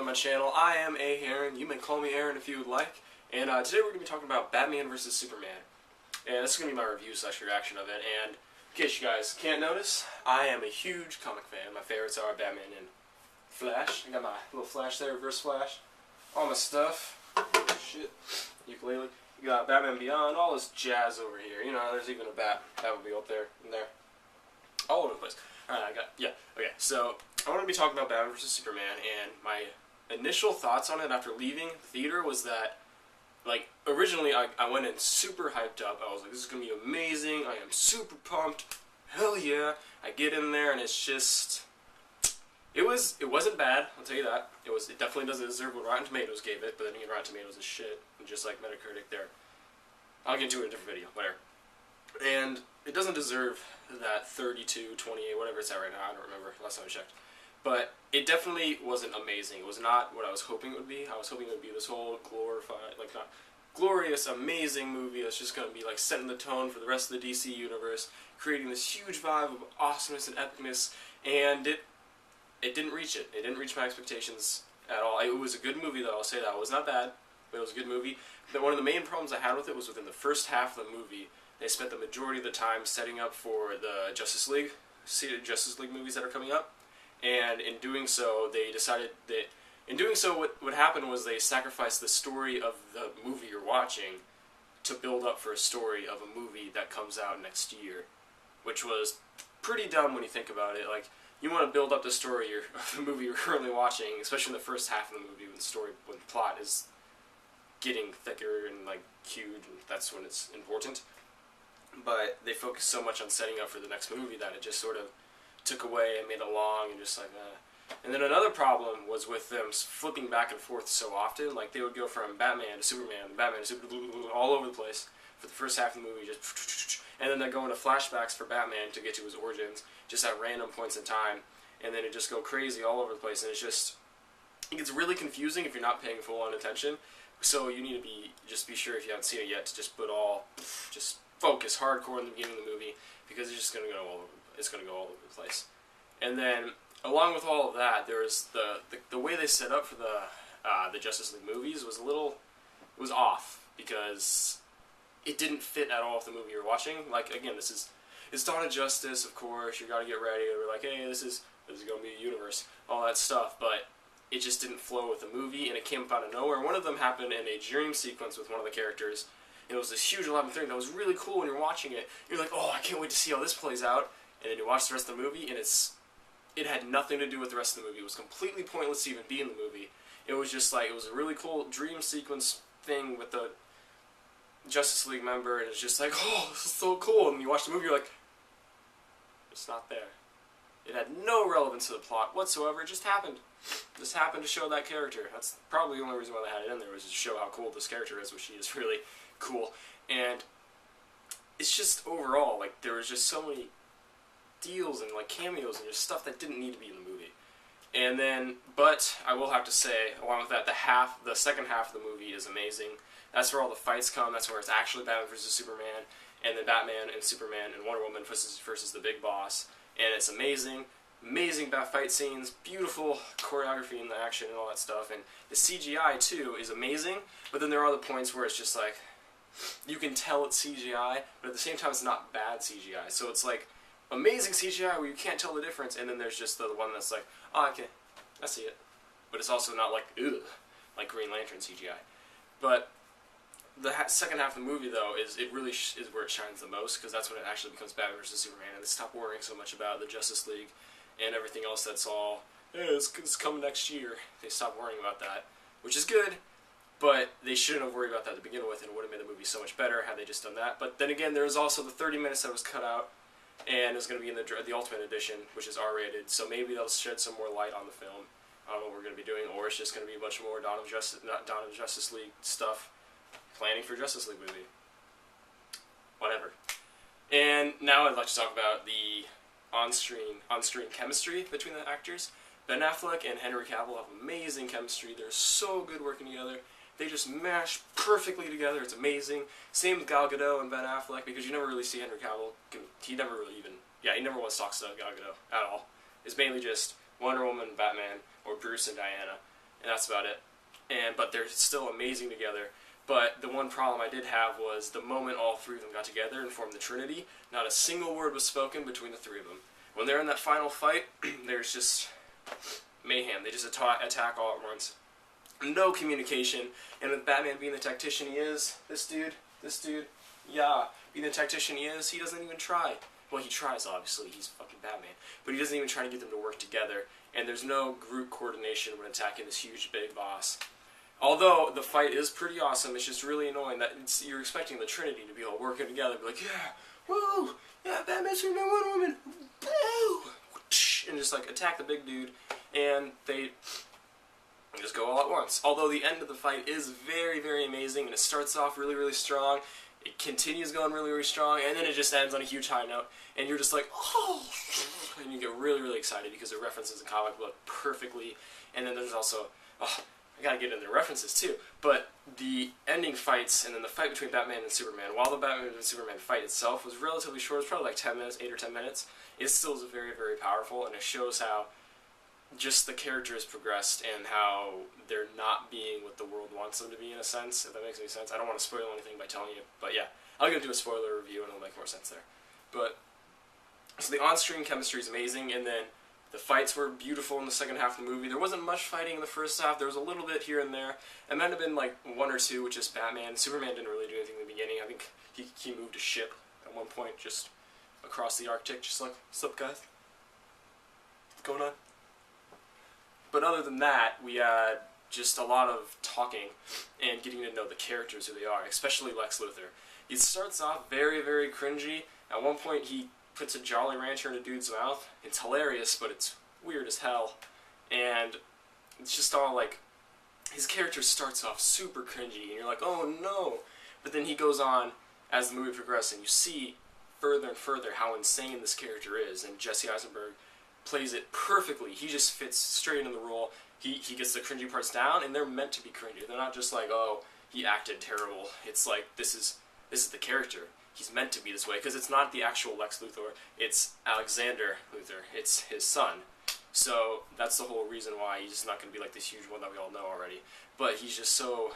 my channel. I am A. Aaron. You may call me Aaron if you would like. And today we're going to be talking about Batman vs. Superman. And this is going to be my review / reaction of it. And in case you guys can't notice, I am a huge comic fan. My favorites are Batman and Flash. I got my little Flash there, Reverse Flash. All my stuff. Shit. Ukulele. You got Batman Beyond, all this jazz over here. You know, there's even a Batmobile up there, in there. All over the place. Alright, okay, so I want to be talking about Batman vs. Superman, and my initial thoughts on it after leaving the theater was that, like, originally I went in super hyped up. I was like, this is going to be amazing, I am super pumped, hell yeah. I get in there and it's just, it wasn't bad, I'll tell you that. It definitely doesn't deserve what Rotten Tomatoes gave it, but then again, Rotten Tomatoes is shit, and just like Metacritic there. I'll get into it in a different video, whatever. And it doesn't deserve that 32, 28, whatever it's at right now, I don't remember, last time I checked. But it definitely wasn't amazing. It was not what I was hoping it would be. I was hoping it would be this whole glorified, like, not glorious, amazing movie that's just going to be like setting the tone for the rest of the DC universe, creating this huge vibe of awesomeness and epicness, and it didn't reach it. It didn't reach my expectations at all. It was a good movie, though, I'll say that. It was not bad, but it was a good movie. But one of the main problems I had with it was within the first half of the movie, they spent the majority of the time setting up for the Justice League movies that are coming up. And in doing so, they decided that, in doing so, what happened was they sacrificed the story of the movie you're watching to build up for a story of a movie that comes out next year. Which was pretty dumb when you think about it. Like, you want to build up the story of the movie you're currently watching, especially in the first half of the movie when the plot is getting thicker and, like, huge, and that's when it's important. But they focused so much on setting up for the next movie that it just sort of took away and made it long and just like And then another problem was with them flipping back and forth so often. Like, they would go from Batman to Superman, Batman to Superman, all over the place for the first half of the movie, just and then they go into flashbacks for Batman to get to his origins, just at random points in time, and then it just go crazy all over the place, and it gets really confusing if you're not paying full-on attention. So you need to just be sure, if you haven't seen it yet, to just just focus hardcore in the beginning of the movie, because it's just going to go all over. It's going to go all over the place. And then, along with all of that, there was the way they set up for the Justice League movies was it was off, because it didn't fit at all with the movie you're watching. Like, again, it's Dawn of Justice, of course, you got to get ready, and we're like, hey, this is going to be a universe, all that stuff, but it just didn't flow with the movie, and it came up out of nowhere. One of them happened in a dream sequence with one of the characters. It was this huge elaborate thing that was really cool when you're watching it. You're like, oh, I can't wait to see how this plays out. And then you watch the rest of the movie, and it had nothing to do with the rest of the movie. It was completely pointless to even be in the movie. It was just like, it was a really cool dream sequence thing with the Justice League member, and it's just like, oh, this is so cool. And you watch the movie, you're like, it's not there. It had no relevance to the plot whatsoever. It just happened. It just happened to show that character. That's probably the only reason why they had it in there, was to show how cool this character is, which she is really cool. And it's just overall, like, there was just so many deals and, like, cameos and just stuff that didn't need to be in the movie. And then, but I will have to say, along with that, the second half of the movie is amazing. That's where all the fights come. That's where it's actually Batman vs. Superman, and then Batman and Superman and Wonder Woman versus the big boss. And it's amazing. Amazing fight scenes, beautiful choreography in the action and all that stuff. And the CGI, too, is amazing. But then there are the points where it's just like, you can tell it's CGI, but at the same time it's not bad CGI. So it's like amazing CGI where you can't tell the difference, and then there's just the one that's like, oh, okay, I see it. But it's also not like, ugh, like Green Lantern CGI. But the second half of the movie, though, is where it shines the most, because that's when it actually becomes Batman vs. Superman, and they stop worrying so much about the Justice League and everything else that's all, hey, it's coming next year. They stop worrying about that, which is good. But they shouldn't have worried about that to begin with, and it would have made the movie so much better had they just done that. But then again, there was also the 30 minutes that was cut out, and it was going to be in the Ultimate Edition, which is R-rated, so maybe they'll shed some more light on the film. I don't know what we're going to be doing, or it's just going to be a bunch more Dawn of Justice League stuff, planning for Justice League movie. Whatever. And now I'd like to talk about the on-screen chemistry between the actors. Ben Affleck and Henry Cavill have amazing chemistry. They're so good working together. They just mash perfectly together. It's amazing. Same with Gal Gadot and Ben Affleck, because you never really see Henry Cavill. He never once talks to Gal Gadot at all. It's mainly just Wonder Woman, Batman, or Bruce and Diana. and that's about it. But they're still amazing together. But the one problem I did have was the moment all three of them got together and formed the Trinity, not a single word was spoken between the three of them. When they're in that final fight, there's just mayhem. They just attack all at once. No communication, and with Batman being the tactician he is, this dude, yeah, being the tactician he is, he doesn't even try. Well, he tries, obviously, he's fucking Batman, but he doesn't even try to get them to work together, and there's no group coordination when attacking this huge, big boss. Although, the fight is pretty awesome, it's just really annoying that you're expecting the Trinity to be all working together, and be like, yeah, woo, yeah, Batman, Superman, Wonder Woman, boo, and just, like, attack the big dude, and they just go all at once. Although the end of the fight is very, very amazing, and it starts off really, really strong, it continues going really, really strong, and then it just ends on a huge high note, and you're just like, oh, and you get really, really excited because it references the comic book perfectly, and then there's also, oh, I gotta get into the references too, but the ending fights, and then the fight between Batman and Superman, while the Batman and Superman fight itself was relatively short, it's probably like 10 minutes, 8 or 10 minutes, it still is very, very powerful, and it shows how just the characters progressed and how they're not being what the world wants them to be, in a sense, if that makes any sense. I don't want to spoil anything by telling you, but yeah, I'll go do a spoiler review and it'll make more sense there. But, so the on-screen chemistry is amazing, and then the fights were beautiful in the second half of the movie. There wasn't much fighting in the first half, there was a little bit here and there. It might have been like one or two with just Batman. Superman didn't really do anything in the beginning. I think he moved a ship at one point just across the Arctic, just like, what's up guys? What's going on? But other than that, we had just a lot of talking and getting to know the characters who they are, especially Lex Luthor. It starts off very, very cringy. At one point, he puts a Jolly Rancher in a dude's mouth. It's hilarious, but it's weird as hell. And it's just all like, his character starts off super cringy, and you're like, oh no. But then he goes on, as the movie progresses, and you see further and further how insane this character is, and Jesse Eisenberg plays it perfectly. He just fits straight into the role. He gets the cringy parts down, and they're meant to be cringy. They're not just like, oh, he acted terrible. It's like, this is the character. He's meant to be this way, because it's not the actual Lex Luthor. It's Alexander Luthor. It's his son. So that's the whole reason why he's not going to be like this huge one that we all know already. But he's just so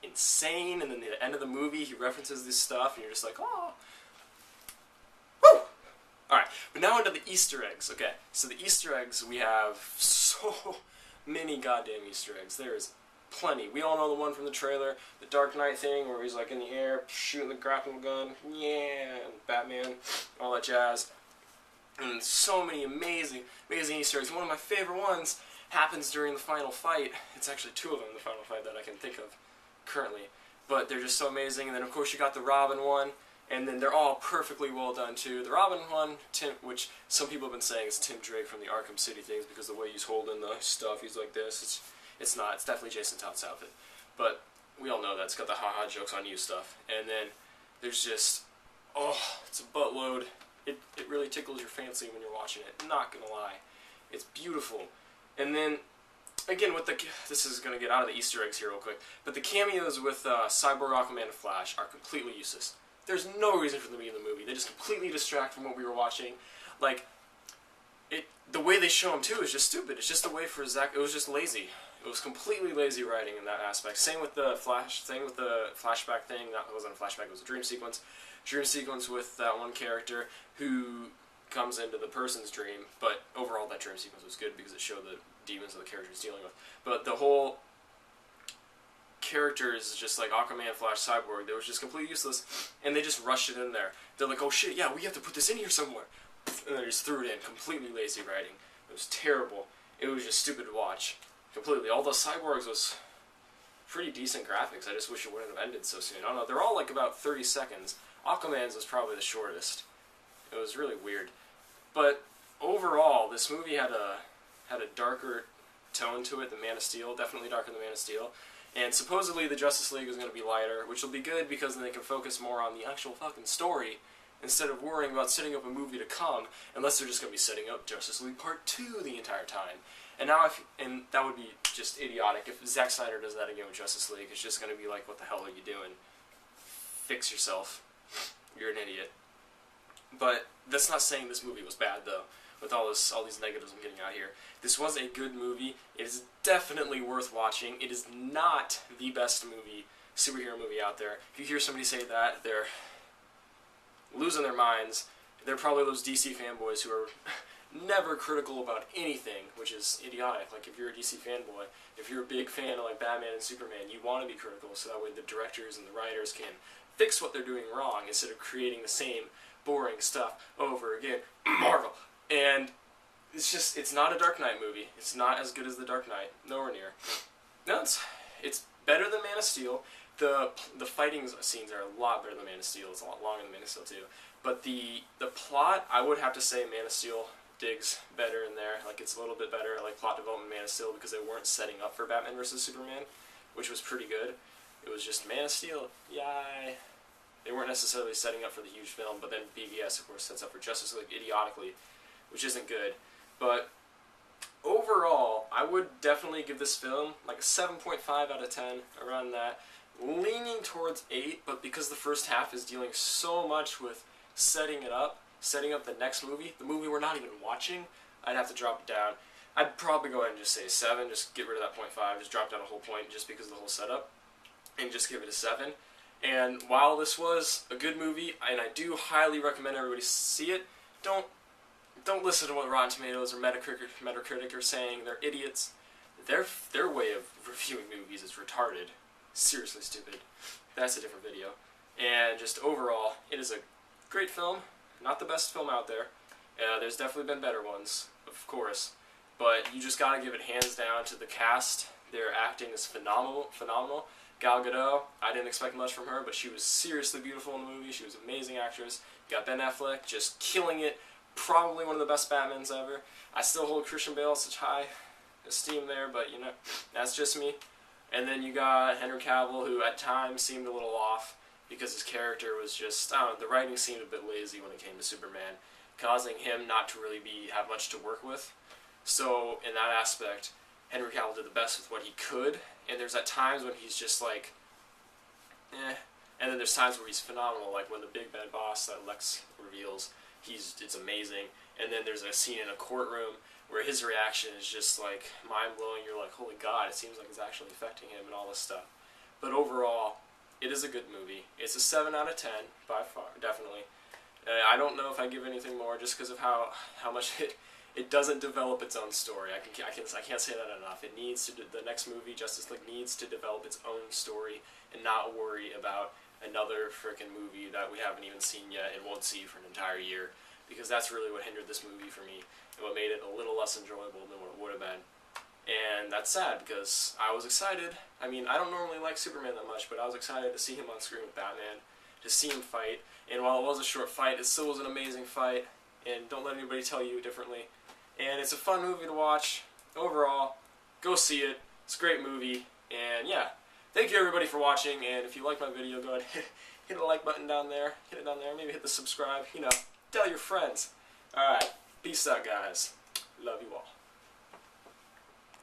insane, and then at the end of the movie, he references this stuff, and you're just like, oh. Alright, but now into the Easter eggs. Okay, so the Easter eggs, we have so many goddamn Easter eggs. There is plenty. We all know the one from the trailer, the Dark Knight thing, where he's like in the air, shooting the grapple gun, yeah, and Batman, all that jazz. And so many amazing, amazing Easter eggs. One of my favorite ones happens during the final fight. It's actually two of them in the final fight that I can think of currently. But they're just so amazing. And then, of course, you got the Robin one. And then they're all perfectly well done too. The Robin one, which some people have been saying is Tim Drake from the Arkham City things because the way he's holding the stuff, he's like this. It's not. It's definitely Jason Todd's outfit. But we all know that. It's got the haha jokes on you stuff. And then there's just, oh, it's a buttload. It really tickles your fancy when you're watching it. Not gonna lie. It's beautiful. And then, again, with this is gonna get out of the Easter eggs here real quick, but the cameos with Cyborg, Aquaman, and Flash are completely useless. There's no reason for them to be in the movie. They just completely distract from what we were watching. Like, the way they show them too is just stupid. It's just a way for Zack. It was just lazy. It was completely lazy writing in that aspect. Same with the Flash thing, with the flashback thing. That wasn't a flashback. It was a dream sequence. Dream sequence with that one character who comes into the person's dream. But overall, that dream sequence was good because it showed the demons that the character is dealing with. But the whole characters, just like Aquaman, Flash, Cyborg, they was just completely useless, and they just rushed it in there. They're like, oh shit, yeah, we have to put this in here somewhere, and they just threw it in. Completely lazy writing. It was terrible. It was just stupid to watch. Completely. Although Cyborg's was pretty decent graphics, I just wish it wouldn't have ended so soon. I don't know, they're all like about 30 seconds. Aquaman's was probably the shortest. It was really weird. But overall, this movie had a darker tone to it than Man of Steel, definitely darker than Man of Steel. And supposedly the Justice League is going to be lighter, which will be good because then they can focus more on the actual fucking story instead of worrying about setting up a movie to come, unless they're just going to be setting up Justice League Part 2 the entire time. And now, and that would be just idiotic. If Zack Snyder does that again with Justice League, it's just going to be like, what the hell are you doing? Fix yourself. You're an idiot. But that's not saying this movie was bad, though. with all these negatives I'm getting out here. This was a good movie. It is definitely worth watching. It is not the best superhero movie out there. If you hear somebody say that, they're losing their minds. They're probably those DC fanboys who are never critical about anything, which is idiotic. Like, if you're a DC fanboy, if you're a big fan of like Batman and Superman, you want to be critical so that way the directors and the writers can fix what they're doing wrong instead of creating the same boring stuff over again. Marvel. And it's not a Dark Knight movie. It's not as good as The Dark Knight. Nowhere near. No, it's better than Man of Steel. The fighting scenes are a lot better than Man of Steel. It's a lot longer than Man of Steel too. But the plot, I would have to say Man of Steel digs better in there. Like, it's a little bit better, like plot development Man of Steel, because they weren't setting up for Batman vs Superman, which was pretty good. It was just Man of Steel, yay. They weren't necessarily setting up for the huge film, but then BVS, of course, sets up for Justice League idiotically, which isn't good. But overall, I would definitely give this film like a 7.5 out of 10, around that. Leaning towards 8, but because the first half is dealing so much with setting up the next movie, the movie we're not even watching, I'd have to drop it down. I'd probably go ahead and just say 7, just get rid of that 0.5, just drop down a whole point just because of the whole setup, and just give it a 7. And while this was a good movie, and I do highly recommend everybody see it, don't listen to what Rotten Tomatoes or Metacritic are saying. They're idiots. Their way of reviewing movies is retarded. Seriously stupid. That's a different video. And just overall, it is a great film. Not the best film out there. There's definitely been better ones, of course. But you just gotta give it hands down to the cast. Their acting is phenomenal. Gal Gadot, I didn't expect much from her, but she was seriously beautiful in the movie. She was an amazing actress. You got Ben Affleck just killing it. Probably one of the best Batmans ever. I still hold Christian Bale such high esteem there, but you know, that's just me. And then you got Henry Cavill, who at times seemed a little off because his character was just, I don't know, the writing seemed a bit lazy when it came to Superman, causing him not to really have much to work with. So in that aspect, Henry Cavill did the best with what he could, and there's at times when he's just like, and then there's times where he's phenomenal, like when the big bad boss that Lex reveals, it's amazing. And then there's a scene in a courtroom where his reaction is just like mind-blowing. You're like, holy god, it seems like it's actually affecting him and all this stuff. But overall, it is a good movie. It's a 7 out of 10, by far, definitely. I don't know if I give anything more just because of how much it doesn't develop its own story. I can't say that enough. It needs to, the next movie, Justice League, needs to develop its own story and not worry about another frickin' movie that we haven't even seen yet and won't see for an entire year, because that's really what hindered this movie for me and what made it a little less enjoyable than what it would have been. And that's sad because I was excited. I mean, I don't normally like Superman that much, but I was excited to see him on screen with Batman, to see him fight. And while it was a short fight, it still was an amazing fight, and don't let anybody tell you differently. And it's a fun movie to watch. Overall, go see it. It's a great movie. And yeah, thank you everybody for watching, and if you like my video, go ahead and hit the like button down there. Hit it down there. Maybe hit the subscribe. You know, tell your friends. Alright, peace out, guys. Love you all.